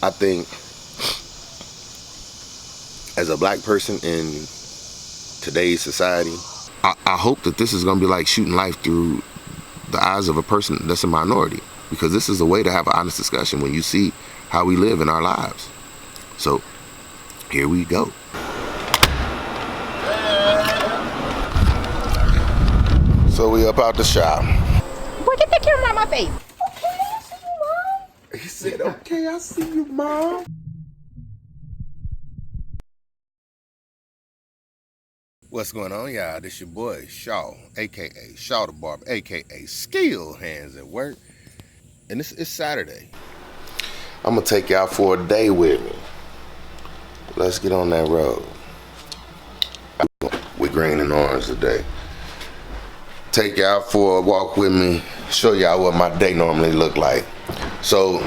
I think as a black person in today's society, I hope that this is going to be like shooting life through the eyes of a person that's a minority, because this is a way to have an honest discussion when you see how we live in our lives. So here we go. So we up out the shop. Boy, get that camera out my face. Okay, I see you, Mom. He said, okay, I see you, Mom. What's going on, y'all? This your boy, Shaw, a.k.a. Shaw the Barber, a.k.a. Skill Hands at Work. And it's Saturday. I'm going to take y'all for a day with me. Let's get on that road. With green and orange today. Take y'all for a walk with me, show y'all what my day normally look like. So,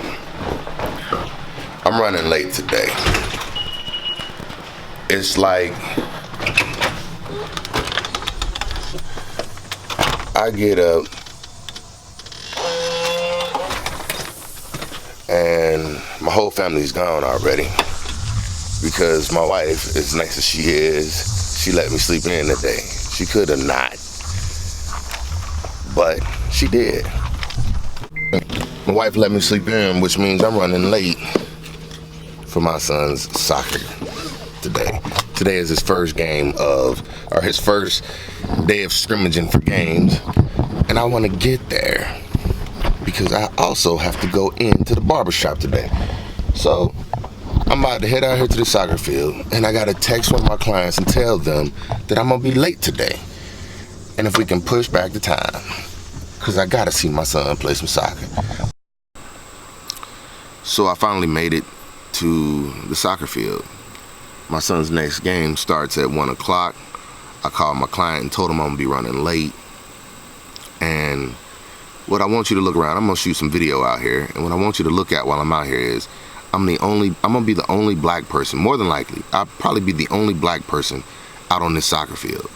I'm running late today. It's like, I get up and my whole family's gone already because my wife, as nice as she is, she let me sleep in today. She could have not, but she did. My wife let me sleep in, which means I'm running late for my son's soccer today. Today is his first his first day of scrimmaging for games, and I want to get there because I also have to go into the barbershop today. So I'm about to head out here to the soccer field, and I got to text one of my clients and tell them that I'm gonna be late today, and if we can push back the time, because I gotta see my son play some soccer. So I finally made it to the soccer field. My son's next game starts at 1 o'clock. I called my client and told him I'm gonna be running late. And what I want you to look around, I'm gonna shoot some video out here, and what I want you to look at while I'm out here is I'm gonna be the only black person, more than likely, I'll probably be the only black person out on this soccer field.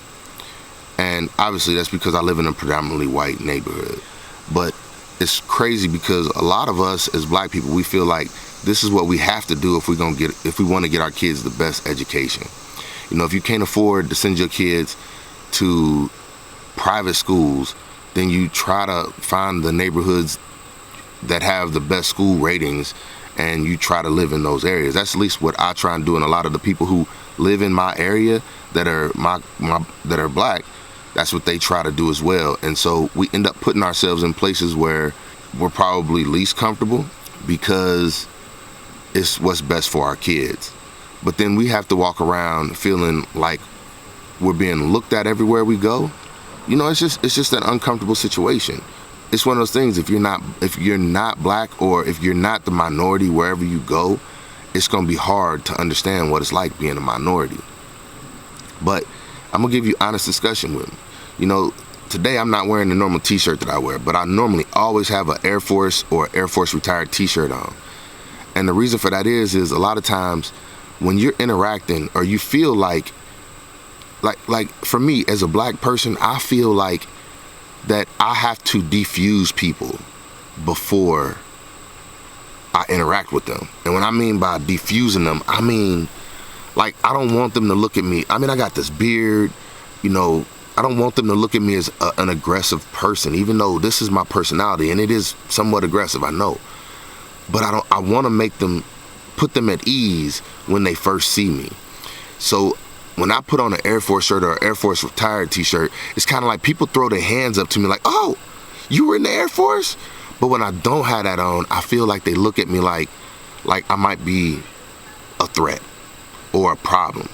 And obviously that's because I live in a predominantly white neighborhood. But it's crazy because a lot of us as black people, we feel like this is what we have to do if we want to get our kids the best education. You know, if you can't afford to send your kids to private schools, then you try to find the neighborhoods that have the best school ratings and you try to live in those areas. That's at least what I try and do, and a lot of the people who live in my area that are that are black, that's what they try to do as well. And so we end up putting ourselves in places where we're probably least comfortable because it's what's best for our kids. But then we have to walk around feeling like we're being looked at everywhere we go. You know, it's just an uncomfortable situation. It's one of those things, if you're not black, or if you're not the minority wherever you go, it's gonna be hard to understand what it's like being a minority. But I'm gonna give you honest discussion with me. You know, today I'm not wearing the normal t-shirt that I wear, but I normally always have an Air Force or Air Force retired t-shirt on. And the reason for that is a lot of times when you're interacting or you feel like for me as a black person, I feel like that I have to defuse people before I interact with them. And what I mean by defusing them, I mean, like, I don't want them to look at me. I mean, I got this beard, you know, I don't want them to look at me as an aggressive person, even though this is my personality and it is somewhat aggressive, I know. But I want to put them at ease when they first see me. So when I put on an Air Force shirt or an Air Force retired t-shirt, it's kind of like people throw their hands up to me like, oh, you were in the Air Force? But when I don't have that on, I feel like they look at me like I might be a threat or a problem.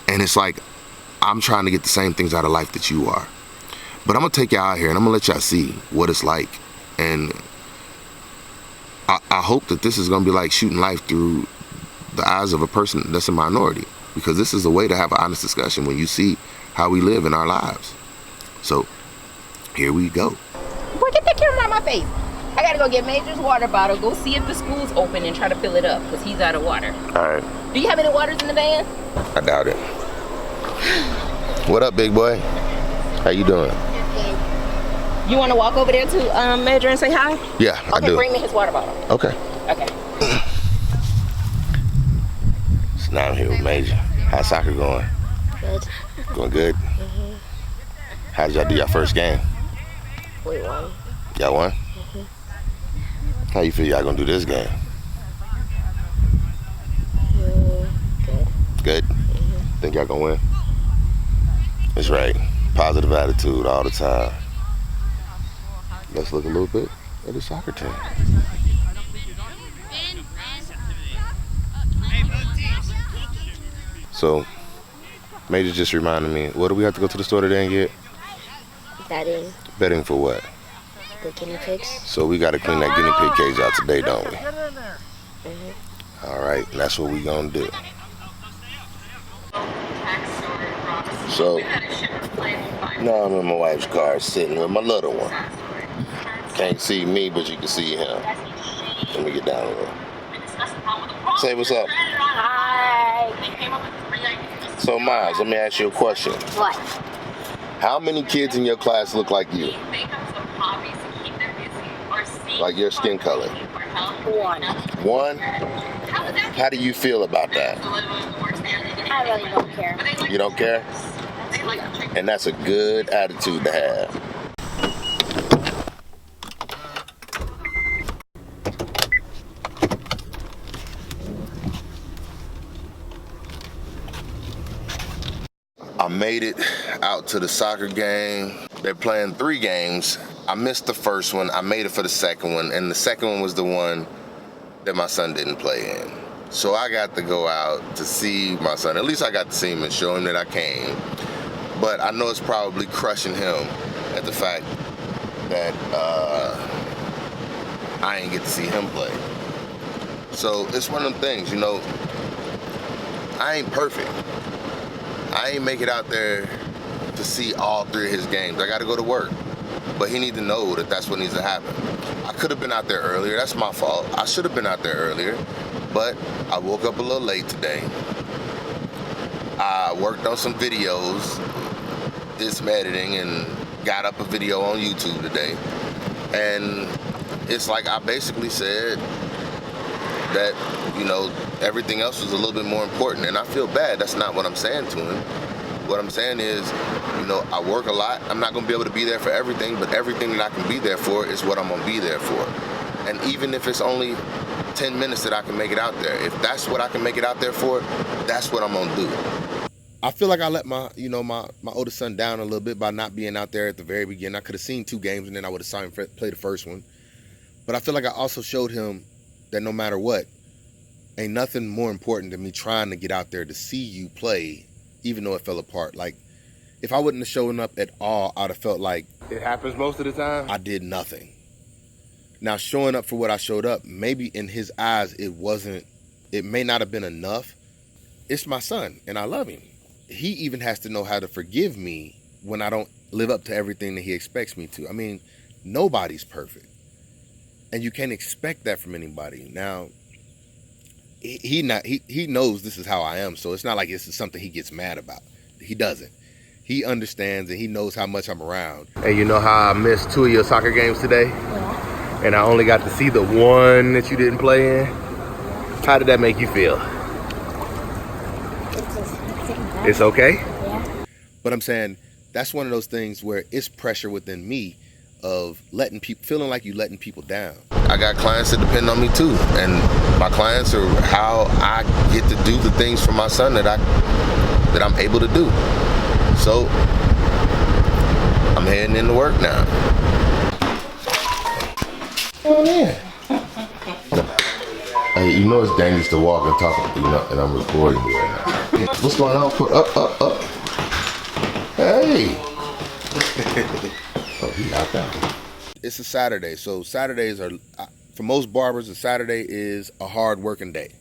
And it's like, I'm trying to get the same things out of life that you are. But I'm gonna take y'all out here and I'm gonna let y'all see what it's like. And I hope that this is gonna be like shooting life through the eyes of a person that's a minority, because this is a way to have an honest discussion when you see how we live in our lives. So here we go. Boy, get that camera out my face. I gotta go get Major's water bottle, go see if the school's open and try to fill it up because he's out of water. All right. Do you have any waters in the van? I doubt it. What up, big boy? How you doing? You want to walk over there to Major and say hi? Yeah, I do. Okay, bring me his water bottle. Okay. Okay. So now I'm here with Major. How's soccer going? Good. Going good? Mm-hmm. How did y'all do your first game? We won. Y'all won? Mm-hmm. How you feel y'all gonna do this game? Good. Good? Mm-hmm. Think y'all gonna win? That's right. Positive attitude all the time. Let's look a little bit at the soccer team. So, Major just reminded me, what do we have to go to the store today and get? Bedding. Bedding for what? The guinea pigs. So we got to clean that guinea pig cage out today, don't we? Mm-hmm. All right, and that's what we gonna do. So, now I'm in my wife's car sitting with my little one. Can't see me, but you can see him. Let me get down a little. Say what's up. Hi. So, Miles, let me ask you a question. What? How many kids in your class look like you? Like your skin color? One. One? How do you feel about that? I really don't care. You don't care? And that's a good attitude to have. I made it out to the soccer game. They're playing 3 games. I missed the first one. I made it for the second one, and the second one was the one that my son didn't play in. So I got to go out to see my son. At least I got to see him and show him that I came. But I know it's probably crushing him at the fact that I ain't get to see him play. So it's one of them things, you know, I ain't perfect. I ain't make it out there to see all 3 of his games. I got to go to work. But he needs to know that that's what needs to happen. I could have been out there earlier. That's my fault. I should have been out there earlier. But I woke up a little late today. I worked on some videos, did some editing, and got up a video on YouTube today. And it's like I basically said that, you know, everything else was a little bit more important. And I feel bad. That's not what I'm saying to him. What I'm saying is, you know, I work a lot. I'm not going to be able to be there for everything, but everything that I can be there for is what I'm going to be there for. And even if it's only 10 minutes that I can make it out there, if that's what I can make it out there for, that's what I'm going to do. I feel like I let my oldest son down a little bit by not being out there at the very beginning. I could have seen 2 games and then I would have saw him play the first one. But I feel like I also showed him that no matter what, ain't nothing more important than me trying to get out there to see you play, even though it fell apart. Like, if I wouldn't have shown up at all, I'd have felt like it happens most of the time. I did nothing. Now, showing up for what I showed up, maybe in his eyes, it may not have been enough. It's my son, and I love him. He even has to know how to forgive me when I don't live up to everything that he expects me to. I mean, nobody's perfect. And you can't expect that from anybody. Now, he knows this is how I am, so it's not like this is something he gets mad about. He doesn't. He understands and he knows how much I'm around. And you know how I missed 2 of your soccer games today? Yeah. And I only got to see the one that you didn't play in? How did that make you feel? It's okay? Yeah. But I'm saying that's one of those things where it's pressure within me of letting people, feeling like you letting people down. I got clients that depend on me too, and my clients are how I get to do the things for my son that I'm able to do. So I'm heading into work now. Hey, you know it's dangerous to walk and talk, you know, and I'm recording you right now. What's going on? Up. Hey. Oh, he knocked out. It's a Saturday, so Saturdays are, for most barbers, a Saturday is a hard working day.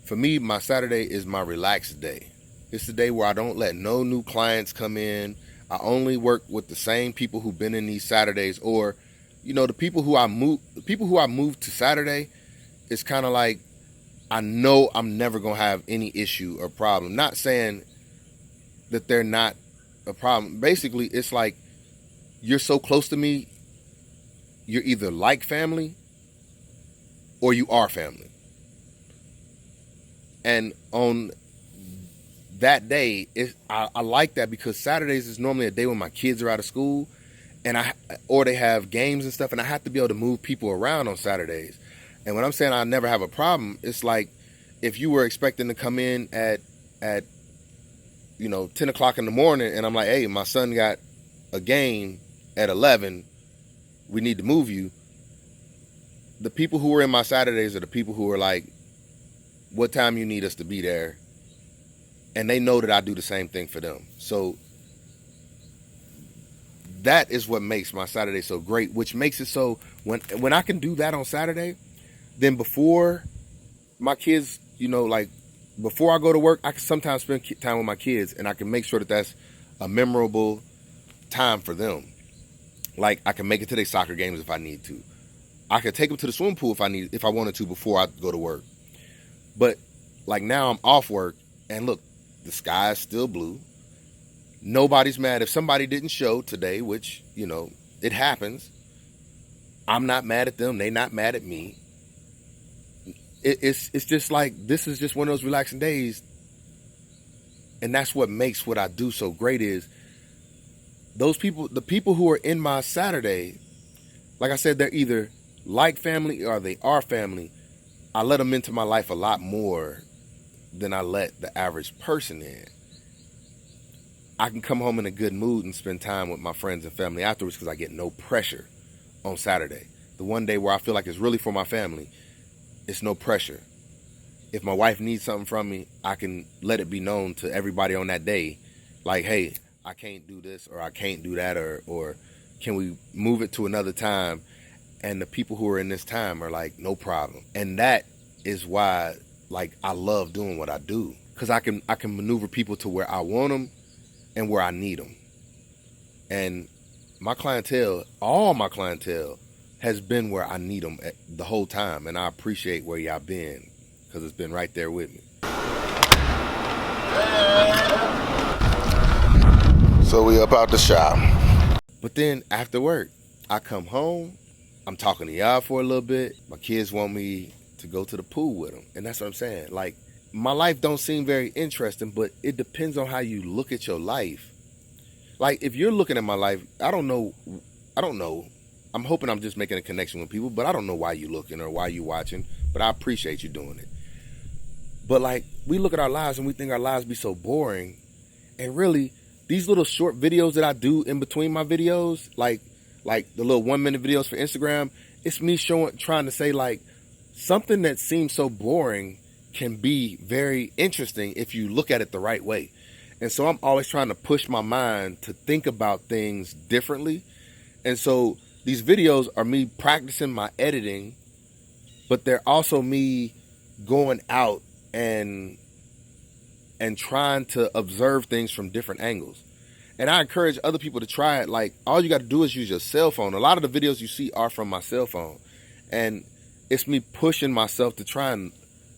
For me, my Saturday is my relaxed day. It's the day where I don't let no new clients come in. I only work with the same people who've been in these Saturdays, or, you know, the people who I moved to Saturday. It's kind of like I know I'm never gonna have any issue or problem. Not saying that they're not a problem. Basically, it's like you're so close to me, you're either like family or you are family. And on that day, I like that because Saturdays is normally a day when my kids are out of school, and or they have games and stuff, and I have to be able to move people around on Saturdays. And when I'm saying I never have a problem, it's like if you were expecting to come in at 10 o'clock in the morning, and I'm like, hey, my son got a game at 11, we need to move you. The people who are in my Saturdays are the people who are like, what time you need us to be there? And they know that I do the same thing for them. So that is what makes my Saturday so great, which makes it so when I can do that on Saturday, then before my kids, like before I go to work, I can sometimes spend time with my kids, and I can make sure that that's a memorable time for them. Like I can make it to their soccer games if I need to. I could take them to the swimming pool if I wanted to before I go to work. But like now I'm off work, and look, the sky is still blue. Nobody's mad if somebody didn't show today, which, it happens. I'm not mad at them. They're not mad at me. It's just like, this is just one of those relaxing days. And that's what makes what I do so great is those people, the people who are in my Saturday, like I said, they're either like family or they are family. I let them into my life a lot more than I let the average person in. I can come home in a good mood and spend time with my friends and family afterwards because I get no pressure on Saturday. The one day where I feel like it's really for my family, it's no pressure. If my wife needs something from me, I can let it be known to everybody on that day, like, hey, I can't do this or I can't do that, or can we move it to another time? And the people who are in this time are like, no problem. And that is why, like, I love doing what I do, because I can maneuver people to where I want them and where I need them. And my clientele, all my clientele, has been where I need them the whole time, and I appreciate where y'all been because it's been right there with me. So we up out the shop. But then after work, I come home, I'm talking to y'all for a little bit. My kids want me to go to the pool with them, and that's what I'm saying. Like, my life don't seem very interesting, but it depends on how you look at your life. Like, if you're looking at my life, I don't know. I'm hoping I'm just making a connection with people, but I don't know why you're looking or why you're watching, but I appreciate you doing it. But like, we look at our lives and we think our lives be so boring. And really, these little short videos that I do in between my videos, like the little 1-minute videos for Instagram, it's me trying to say, like, something that seems so boring can be very interesting if you look at it the right way. And so I'm always trying to push my mind to think about things differently. And so these videos are me practicing my editing, but they're also me going out and trying to observe things from different angles. And I encourage other people to try it. Like, all you got to do is use your cell phone. A lot of the videos you see are from my cell phone. And it's me pushing myself to try and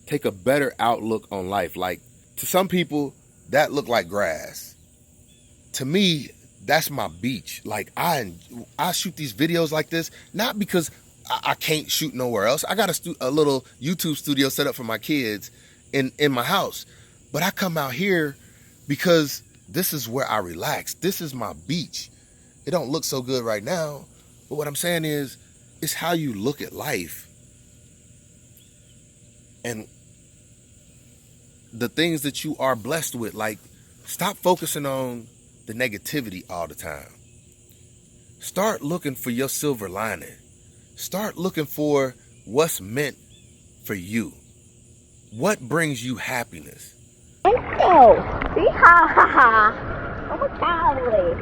take a better outlook on life. Like, to some people, that look like grass. To me, that's my beach. Like, I shoot these videos like this, not because I can't shoot nowhere else. I got a little YouTube studio set up for my kids in my house. But I come out here because this is where I relax. This is my beach. It don't look so good right now, but what I'm saying is, it's how you look at life. And the things that you are blessed with. Like, stop focusing on the negativity all the time. Start looking for your silver lining. Start looking for what's meant for you. What brings you happiness? Thank you. See, ha ha ha. I'm a cowboy.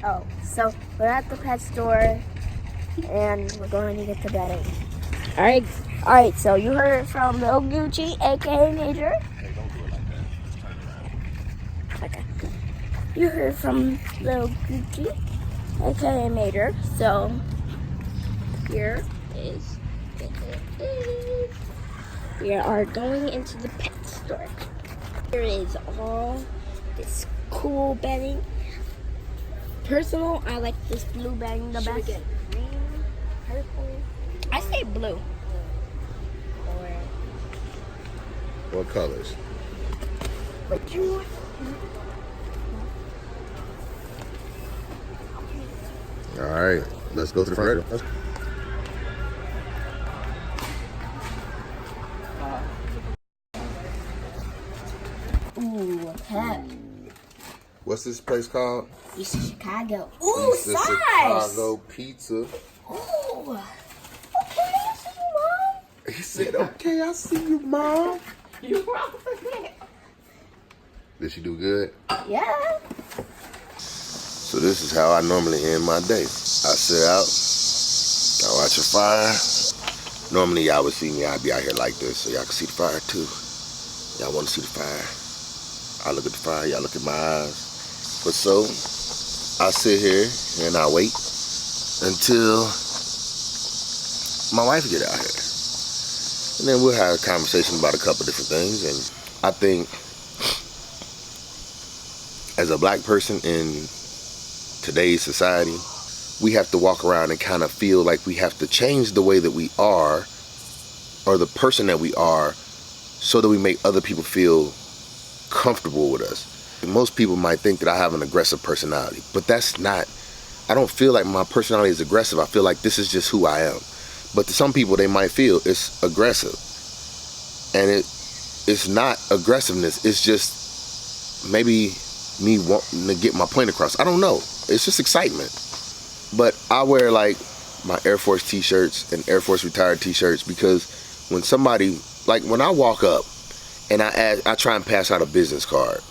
Oh, so we're at the pet store and we're going to get to bedding. Alright, so you heard from Lil Gucci, aka Major. Hey, don't do it like that. Okay. You heard from Lil Gucci, aka Major. So here is we are going into the pet store. Here is all this cool bedding. personal, I like this blue bag the best. Should we get green, purple? I say blue. Or what colors? what you want? All right, let's go to the front. Ooh, a pet. What's this place called? East Chicago. Ooh, East size. Chicago Pizza. Ooh. Okay, I see you, Mom. He said, okay, I see you, Mom. You wrong for that. Did she do good? Yeah. So this is how I normally end my day. I sit out, I watch a fire. Normally y'all would see me, I'd be out here like this, so y'all can see the fire too. Y'all want to see the fire. I look at the fire, y'all look at my eyes. But so, I sit here and I wait until my wife get out here. And then we'll have a conversation about a couple different things. And I think as a black person in today's society, we have to walk around and kind of feel like we have to change the way that we are, or the person that we are, so that we make other people feel comfortable with us. Most people might think that I have an aggressive personality, but that's not. I don't feel like my personality is aggressive. I feel like this is just who I am. But to some people, they might feel it's aggressive. And it's not aggressiveness. It's just maybe me wanting to get my point across. I don't know. It's just excitement. But I wear like my Air Force t-shirts and Air Force retired t-shirts because when somebody, like when I walk up and I try and pass out a business card,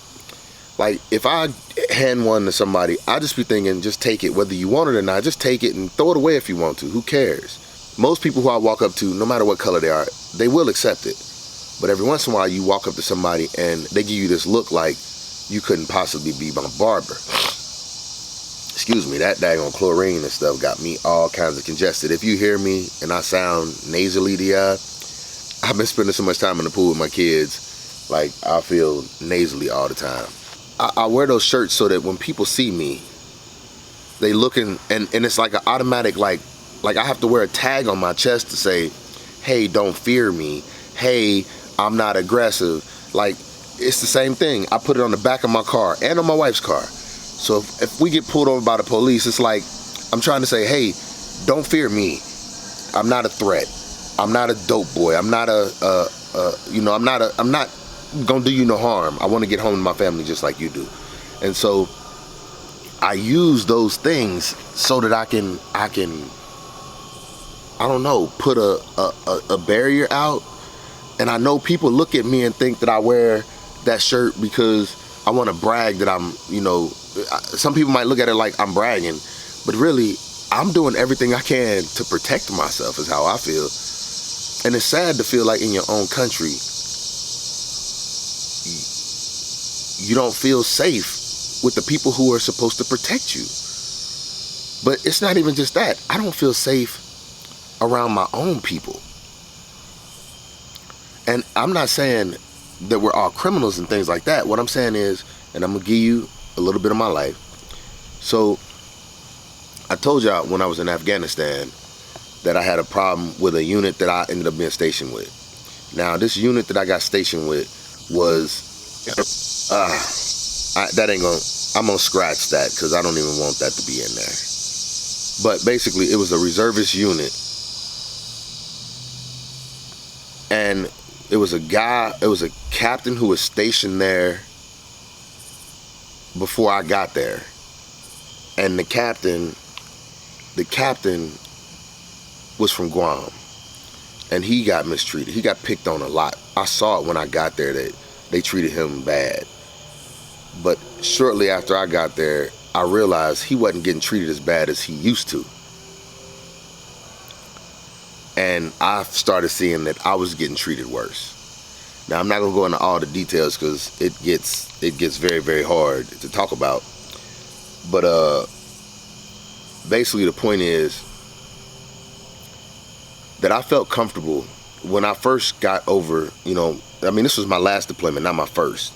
like if I hand one to somebody, I just be thinking, just take it, whether you want it or not, just take it and throw it away if you want to. Who cares? Most people who I walk up to, no matter what color they are, they will accept it. But every once in a while you walk up to somebody and they give you this look like you couldn't possibly be my barber. Excuse me, that daggone chlorine and stuff got me all kinds of congested. If you hear me and I sound nasally to y'all, I've been spending so much time in the pool with my kids, like I feel nasally all the time. I wear those shirts so that when people see me, they looking, and it's like an automatic, like I have to wear a tag on my chest to say, hey, don't fear me. Hey, I'm not aggressive. Like, it's the same thing. I put it on the back of my car and on my wife's car. So if we get pulled over by the police, it's like I'm trying to say, hey, don't fear me. I'm not a threat. I'm not a dope boy. I'm not I'm not gonna do you no harm. I want to get home to my family just like you do. And so I use those things so that I can I don't know, put a barrier out. And I know people look at me and think that I wear that shirt because I want to brag that I'm, some people might look at it like I'm bragging, but really I'm doing everything I can to protect myself is how I feel. And it's sad to feel like in your own country, you don't feel safe with the people who are supposed to protect you. But it's not even just that. I don't feel safe around my own people. And I'm not saying that we're all criminals and things like that. What I'm saying is, and I'm gonna give you a little bit of my life. So I told y'all when I was in Afghanistan that I had a problem with a unit that I ended up being stationed with. Now this unit that I got stationed with was, I'm gonna scratch that because I don't even want that to be in there. But basically it was a reservist unit. And it was a captain who was stationed there before I got there. And the captain was from Guam. And he got mistreated. He got picked on a lot. I saw it when I got there that they treated him bad. But shortly after I got there, I realized he wasn't getting treated as bad as he used to. And I started seeing that I was getting treated worse. Now I'm not gonna go into all the details because it gets very, very hard to talk about. But basically the point is that I felt comfortable when I first got over, this was my last deployment, not my first.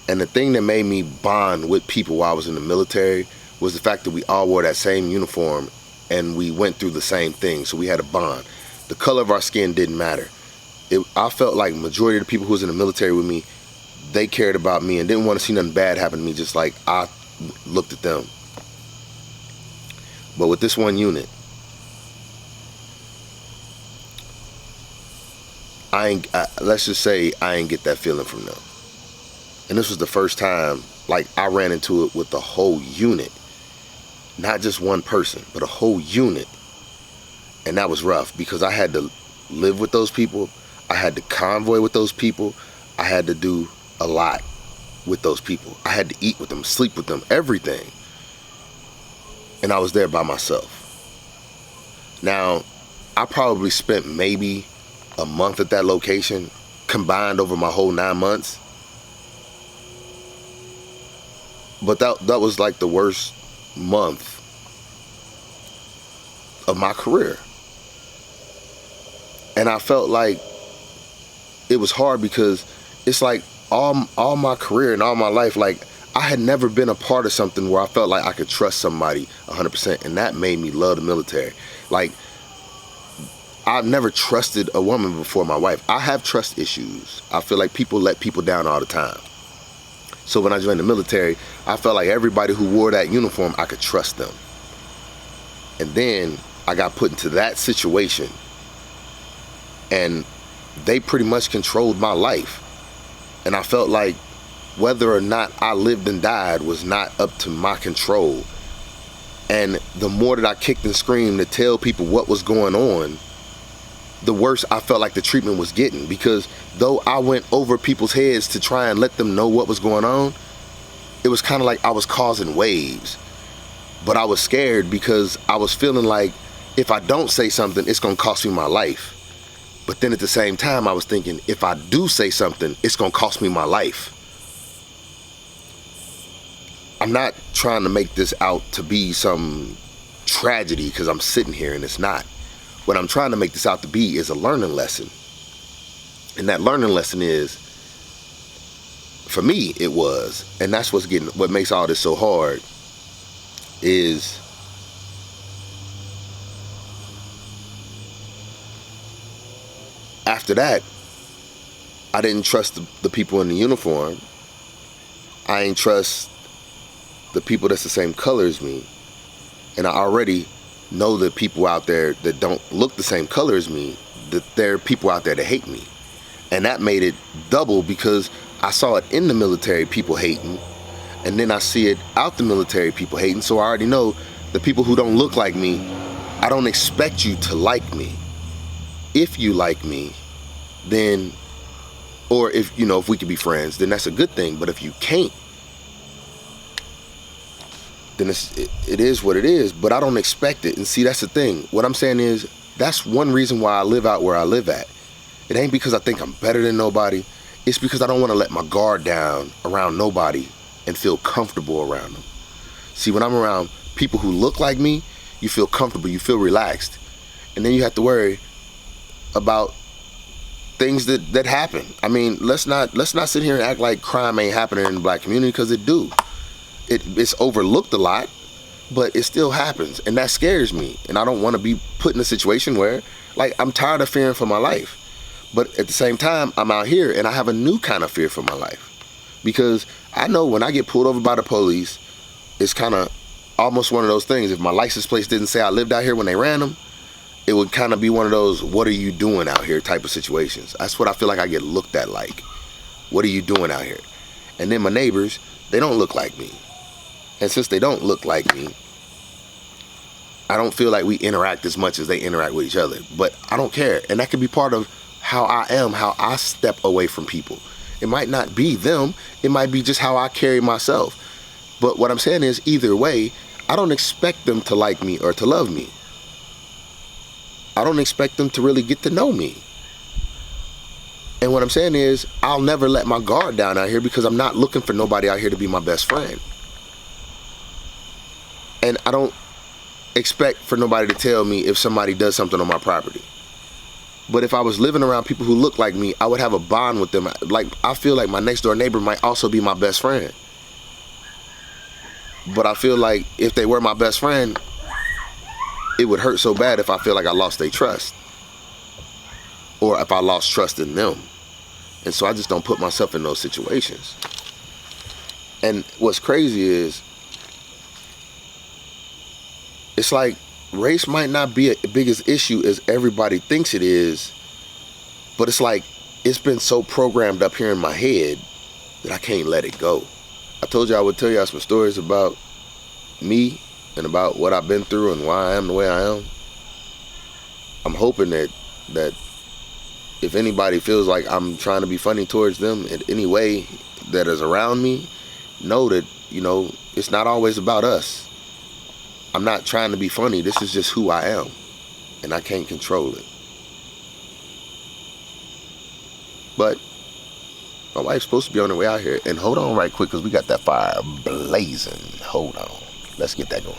And the thing that made me bond with people while I was in the military was the fact that we all wore that same uniform and we went through the same thing, so we had a bond. The color of our skin didn't matter. I felt like majority of the people who was in the military with me, they cared about me and didn't want to see nothing bad happen to me, just like I looked at them. But with this one unit, let's just say I ain't get that feeling from them. And this was the first time, like, I ran into it with the whole unit. Not just one person, but a whole unit. And that was rough because I had to live with those people. I had to convoy with those people. I had to do a lot with those people. I had to eat with them, sleep with them, everything. And I was there by myself. Now, I probably spent maybe a month at that location, combined over my whole 9 months. But that was like the worst month of my career. And I felt like it was hard because it's like all my career and all my life, like, I had never been a part of something where I felt like I could trust somebody 100%, and that made me love the military. Like, I've never trusted a woman before my wife. I have trust issues. I feel like people let people down all the time. So when I joined the military, I felt like everybody who wore that uniform, I could trust them. And then I got put into that situation, and they pretty much controlled my life. And I felt like whether or not I lived and died was not up to my control. And the more that I kicked and screamed to tell people what was going on, the worse I felt like the treatment was getting. Because though I went over people's heads to try and let them know what was going on, it was kind of like I was causing waves. But I was scared because I was feeling like if I don't say something, it's gonna cost me my life. But then at the same time, I was thinking, if I do say something, it's gonna cost me my life. I'm not trying to make this out to be some tragedy because I'm sitting here and it's not. What I'm trying to make this out to be is a learning lesson. And that learning lesson is, for me, it was, and that's what makes all this so hard, is after that, I didn't trust the people in the uniform. I ain't trust the people that's the same color as me. And I already know the people out there that don't look the same color as me, that there are people out there that hate me. And that made it double because I saw it in the military, people hating, and then I see it out the military, people hating. So I already know the people who don't look like me, I don't expect you to like me. If you like me, then, or if we could be friends, then that's a good thing. But if you can't, then it is what it is. But I don't expect it. And see, that's the thing. What I'm saying is, that's one reason why I live out where I live at. It ain't because I think I'm better than nobody. It's because I don't want to let my guard down around nobody and feel comfortable around them. See, when I'm around people who look like me, you feel comfortable, you feel relaxed. And then you have to worry about things that happen. I mean, let's not sit here and act like crime ain't happening in the black community, because it do. It's overlooked a lot, but it still happens, and that scares me. And I don't want to be put in a situation where, like, I'm tired of fearing for my life. But at the same time, I'm out here and I have a new kind of fear for my life. Because I know when I get pulled over by the police, it's kind of almost one of those things. If my license plate didn't say I lived out here when they ran them, it would kind of be one of those, what are you doing out here type of situations. That's what I feel like I get looked at like. What are you doing out here? And then my neighbors, they don't look like me. And since they don't look like me, I don't feel like we interact as much as they interact with each other. But I don't care. And that could be part of how I am, how I step away from people. It might not be them. It might be just how I carry myself. But what I'm saying is, either way, I don't expect them to like me or to love me. I don't expect them to really get to know me. And what I'm saying is, I'll never let my guard down out here because I'm not looking for nobody out here to be my best friend. And I don't expect for nobody to tell me if somebody does something on my property. But if I was living around people who look like me, I would have a bond with them. Like, I feel like my next door neighbor might also be my best friend. But I feel like if they were my best friend, it would hurt so bad if I feel like I lost their trust. Or if I lost trust in them. And so I just don't put myself in those situations. And what's crazy is, it's like race might not be as big as issue as everybody thinks it is, but it's like it's been so programmed up here in my head that I can't let it go. I told you I would tell y'all some stories about me and about what I've been through and why I am the way I am. I'm hoping that if anybody feels like I'm trying to be funny towards them in any way that is around me, know that, you know, it's not always about us. I'm not trying to be funny. This is just who I am, and I can't control it. But my wife's supposed to be on her way out here. And hold on right quick, because we got that fire blazing. Hold on. Let's get that going.